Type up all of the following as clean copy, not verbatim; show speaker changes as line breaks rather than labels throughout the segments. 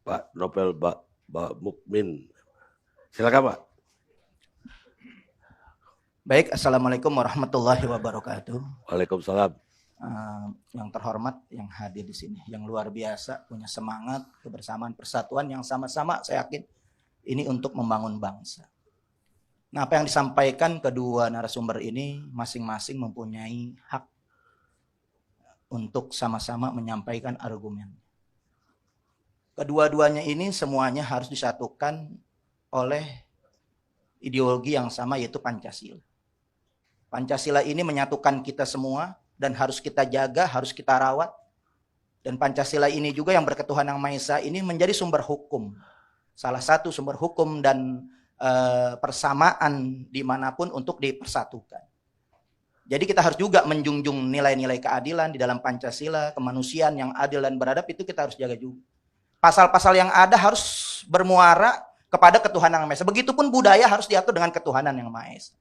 Pak Nobel Pak Mukmin. Silakan Pak.
Baik, Assalamualaikum warahmatullahi wabarakatuh.
Waalaikumsalam.
Yang terhormat yang hadir di sini, yang luar biasa, punya semangat, kebersamaan, persatuan yang sama-sama saya yakin ini untuk membangun bangsa. Nah, apa yang disampaikan kedua narasumber ini masing-masing mempunyai hak untuk sama-sama menyampaikan argumen. Kedua-duanya ini semuanya harus disatukan oleh ideologi yang sama, yaitu Pancasila. Pancasila ini menyatukan kita semua dan harus kita jaga, harus kita rawat. Dan Pancasila ini juga yang berketuhanan yang Maha Esa ini menjadi sumber hukum. Salah satu sumber hukum dan persamaan dimanapun untuk dipersatukan. Jadi kita harus juga menjunjung nilai-nilai keadilan di dalam Pancasila, kemanusiaan yang adil dan beradab itu kita harus jaga juga. Pasal-pasal yang ada harus bermuara kepada ketuhanan yang Maha Esa. Begitupun budaya harus diatur dengan ketuhanan yang Maha Esa.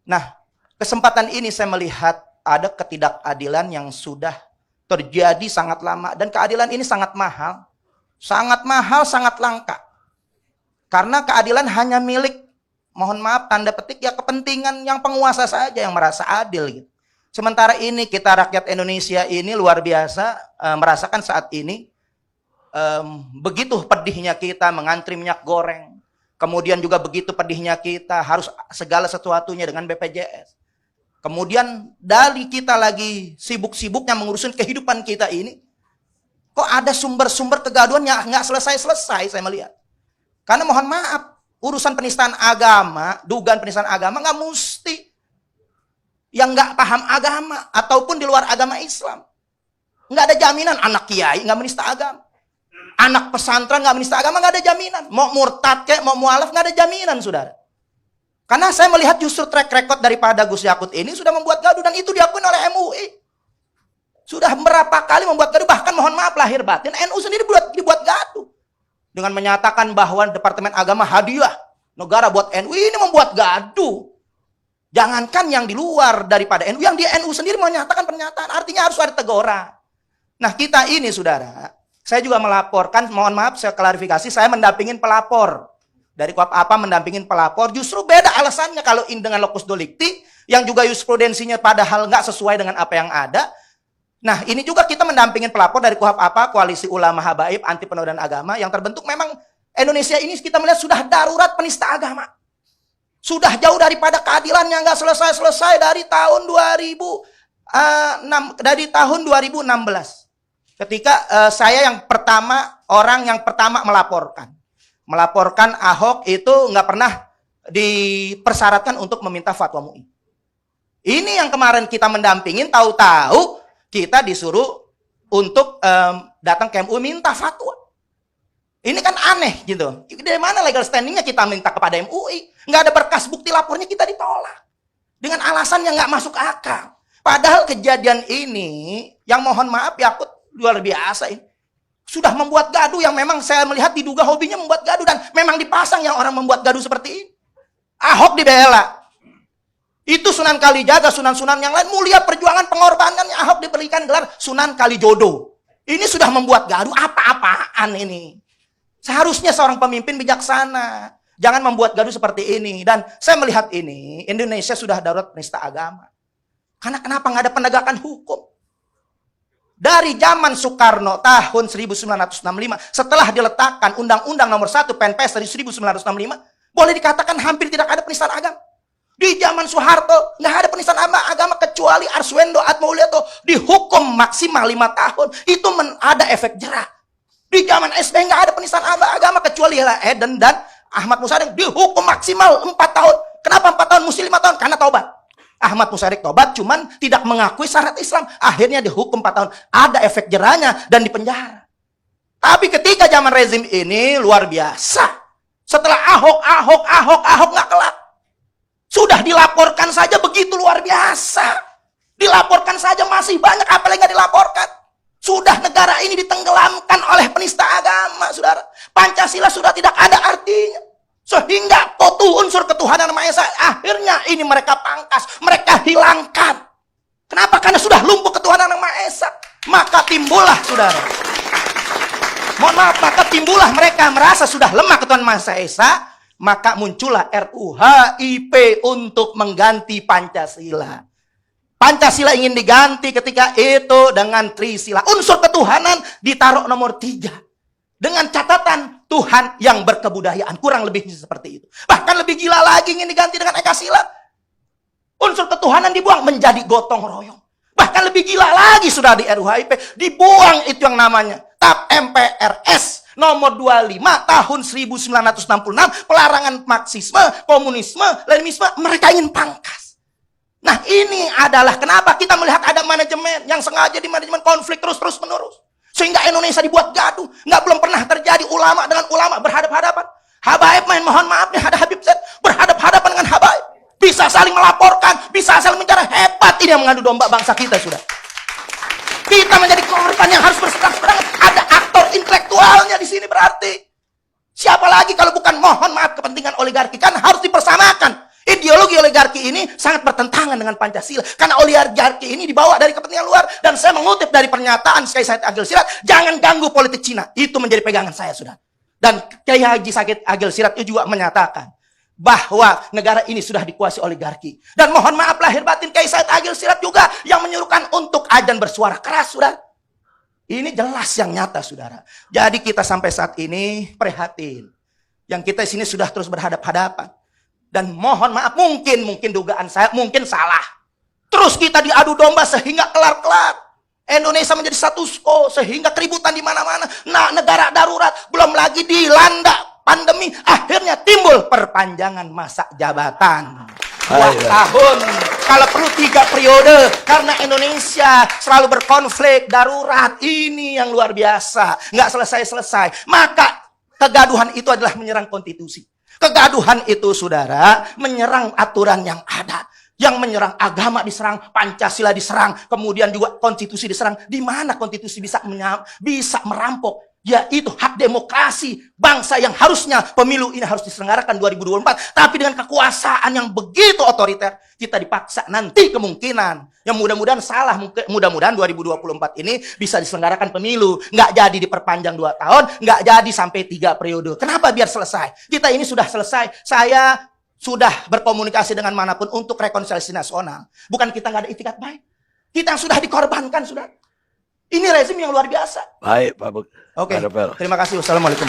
Nah, kesempatan ini saya melihat ada ketidakadilan yang sudah terjadi sangat lama. Dan keadilan ini sangat mahal, sangat langka. Karena keadilan hanya milik, mohon maaf, tanda petik ya kepentingan yang penguasa saja yang merasa adil gitu. Sementara ini kita rakyat Indonesia ini luar biasa merasakan saat ini begitu pedihnya kita mengantri minyak goreng. Kemudian juga begitu pedihnya kita harus segala sesuatunya dengan BPJS. Kemudian dari kita lagi sibuk-sibuknya mengurusin kehidupan kita ini, kok ada sumber-sumber kegaduhan yang nggak selesai-selesai saya melihat. Karena mohon maaf, urusan penistaan agama, dugaan penistaan agama nggak mesti yang nggak paham agama ataupun di luar agama Islam. Nggak ada jaminan anak kiai nggak menista agama. Anak pesantren nggak menista agama, nggak ada jaminan. Mau murtad kek, mau mualaf, nggak ada jaminan, saudara. Karena saya melihat justru track record daripada Gus Yakut ini sudah membuat gaduh, dan itu diakui oleh MUI. Sudah berapa kali membuat gaduh, bahkan mohon maaf lahir batin, NU sendiri dibuat gaduh. Dengan menyatakan bahwa Departemen Agama hadiah negara buat NU, ini membuat gaduh. Jangankan yang di luar daripada NU, yang di NU sendiri menyatakan pernyataan, artinya harus ada teguran. Nah kita ini saudara, saya juga melaporkan, mohon maaf saya klarifikasi, saya mendampingin pelapor. Dari KUHP apa mendampingin pelapor, justru beda alasannya kalau dengan locus delicti, yang juga jurisprudensinya padahal nggak sesuai dengan apa yang ada. Nah ini juga kita mendampingin pelapor dari KUHP apa, Koalisi Ulama Habaib Anti Penodaan Agama, yang terbentuk memang Indonesia ini kita melihat sudah darurat penista agama. Sudah jauh daripada keadilan yang nggak selesai-selesai dari tahun 2016. Ketika saya orang yang pertama melaporkan Ahok itu nggak pernah dipersyaratkan untuk meminta fatwa MUI. Ini yang kemarin kita mendampingin, tahu-tahu kita disuruh untuk datang ke MUI minta fatwa. Ini kan aneh gitu. Dari mana legal standingnya kita minta kepada MUI? Nggak ada berkas bukti lapornya, kita ditolak. Dengan alasan yang nggak masuk akal. Padahal kejadian ini, yang mohon maaf ya, aku luar biasa ini. Sudah membuat gaduh yang memang saya melihat diduga hobinya membuat gaduh. Dan memang dipasang yang orang membuat gaduh seperti ini. Ahok dibela. Itu Sunan Kalijaga, sunan-sunan yang lain. Mulia perjuangan pengorbanannya, Ahok diberikan gelar Sunan Kalijodo. Ini sudah membuat gaduh, apa-apaan ini. Seharusnya seorang pemimpin bijaksana. Jangan membuat gaduh seperti ini. Dan saya melihat ini, Indonesia sudah darurat penista agama. Karena kenapa nggak ada penegakan hukum? Dari zaman Soekarno tahun 1965, setelah diletakkan Undang-Undang Nomor 1 PNPS dari 1965, boleh dikatakan hampir tidak ada penistaan agama. Di zaman Soeharto nggak ada penistaan agama kecuali Arswendo Atmawiloto dihukum maksimal 5 tahun, itu ada efek jerah. Di zaman SBY nggak ada penistaan agama kecuali Eden dan Ahmad Musadik dihukum maksimal 4 tahun. Kenapa 4 tahun? Mesti 5 tahun karena taubat. Ahmad Musadik tobat, cuman tidak mengakui syarat Islam. Akhirnya dihukum 4 tahun. Ada efek jerahnya dan dipenjara. Tapi ketika zaman rezim ini luar biasa. Setelah Ahok nggak kelak. Sudah dilaporkan saja begitu luar biasa. Dilaporkan saja masih banyak, apalagi nggak dilaporkan. Sudah negara ini ditenggelamkan oleh penista agama, saudara. Pancasila sudah tidak ada artinya. Sehingga unsur ketuhanan Maha Esa, akhirnya ini mereka pangkas, mereka hilangkan. Kenapa? Karena sudah lumpuh ketuhanan Maha Esa. Maka timbullah, saudara, Mohon maaf, maka timbullah mereka merasa sudah lemah ketuhanan Maha Esa, maka muncullah RUU-HIP untuk mengganti Pancasila. Pancasila ingin diganti ketika itu dengan Trisila. Unsur ketuhanan ditaruh nomor 3. Dengan catatan Tuhan yang berkebudayaan. Kurang lebih seperti itu. Bahkan lebih gila lagi ingin diganti dengan Ekasila. Unsur ketuhanan dibuang menjadi gotong royong. Bahkan lebih gila lagi sudah di RUU-HIP. Dibuang itu yang namanya TAP MPRS nomor 25 tahun 1966. Pelarangan Marxisme, komunisme, Leninisme. Mereka ingin pangkas. Nah ini adalah kenapa kita melihat ada manajemen yang sengaja di manajemen konflik terus menerus. Sehingga Indonesia dibuat gaduh. Nggak belum pernah terjadi ulama dengan ulama berhadap-hadapan. Habaib main mohon maaf nih ada Habib Zaid berhadap-hadapan dengan Habaib. Bisa saling melaporkan, bisa saling mencari. Hebat ini yang mengadu domba bangsa kita sudah. Kita menjadi korban yang harus berserang-serangan. Ada aktor intelektualnya di sini berarti. Siapa lagi kalau bukan mohon maaf kepentingan oligarki. Kan harus dipersamakan. Ideologi oligarki ini sangat bertentangan dengan Pancasila. Karena oligarki ini dibawa dari kepentingan luar. Dan saya mengutip dari pernyataan Kiai Said Agil Siraj. Jangan ganggu politik Cina. Itu menjadi pegangan saya sudah. Dan Kiai Haji Said Agil Siraj itu juga menyatakan bahwa negara ini sudah dikuasai oligarki. Dan mohon maaf lahir batin Kiai Said Agil Siraj juga yang menyuruhkan untuk adzan bersuara keras, saudara. Ini jelas yang nyata, saudara. Jadi kita sampai saat ini prihatin. Yang kita di sini sudah terus berhadap-hadapan. Dan mohon maaf, mungkin dugaan saya mungkin salah. Terus kita diadu domba sehingga kelar-kelar. Indonesia menjadi status quo sehingga keributan di mana-mana. Nah, negara darurat belum lagi dilanda pandemi, akhirnya timbul perpanjangan masa jabatan. 2 tahun, kalau perlu 3 periode, karena Indonesia selalu berkonflik, darurat, ini yang luar biasa, nggak selesai-selesai. Maka kegaduhan itu adalah menyerang konstitusi. Kegaduhan itu, saudara, menyerang aturan yang ada. Yang menyerang agama diserang, Pancasila diserang, kemudian juga konstitusi diserang. Di mana konstitusi bisa merampok? Yaitu hak demokrasi bangsa yang harusnya pemilu ini harus diselenggarakan 2024. Tapi dengan kekuasaan yang begitu otoriter, kita dipaksa nanti kemungkinan. Yang mudah-mudahan salah, mudah-mudahan 2024 ini bisa diselenggarakan pemilu. Nggak jadi diperpanjang 2 tahun, nggak jadi sampai 3 periode. Kenapa biar selesai? Kita ini sudah selesai. Saya sudah berkomunikasi dengan manapun untuk rekonsiliasi nasional. Bukan kita nggak ada itikat baik. Kita yang sudah dikorbankan, sudah. Ini rezim yang luar biasa.
Baik, Pak.
Oke, terima kasih. Wassalamualaikum.